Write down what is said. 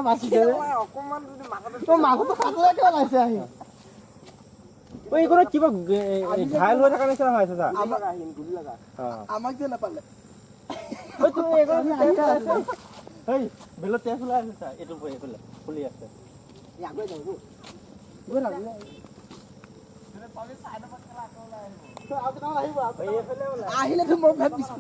বাচি দে অকমান যদি মাথাটো তো মাথাটো কাটলে কিয় লাইছে আহি ঐ এইখনত কিবা ঘাইল হৈ থকা নিচিনা হৈ আছে চা আমাক আহিন গুলি লাগা আমাক যে নাপালে ঐ তুমি এইখনত ঐ বেলত তেজ ওলাই আছে চা এইটো এইফালে ফুলি আছে ইয়াগৈ যাও গৈ না আহিলে তো মই ভাবিছো